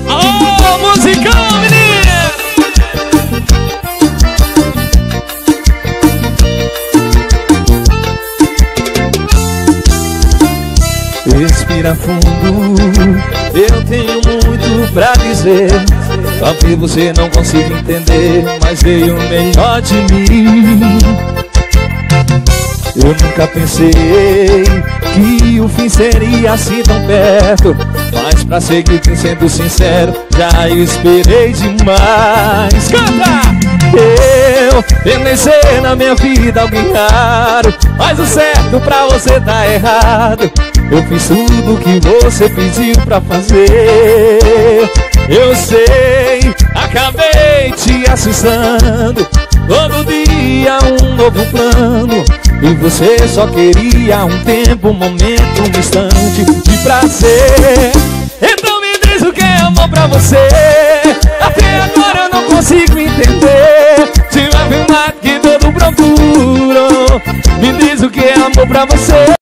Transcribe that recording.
Alô, musicão, menino! Respira fundo, eu tenho muito pra dizer. Talvez você não consiga entender, mas veio o melhor de mim. Eu nunca pensei que o fim seria assim tão perto, mas pra seguir sendo sincero, já esperei demais. Canta! Eu pensei na minha vida alguém raro, mas o certo pra você tá errado. Eu fiz tudo o que você pediu pra fazer. Eu sei, acabei te assustando. Todo dia um novo plano, e você só queria um tempo, um momento, um instante de prazer. Então me diz o que é amor pra você. Até agora eu não consigo entender. Se vai afirmar que todo procuro, me diz o que é amor pra você.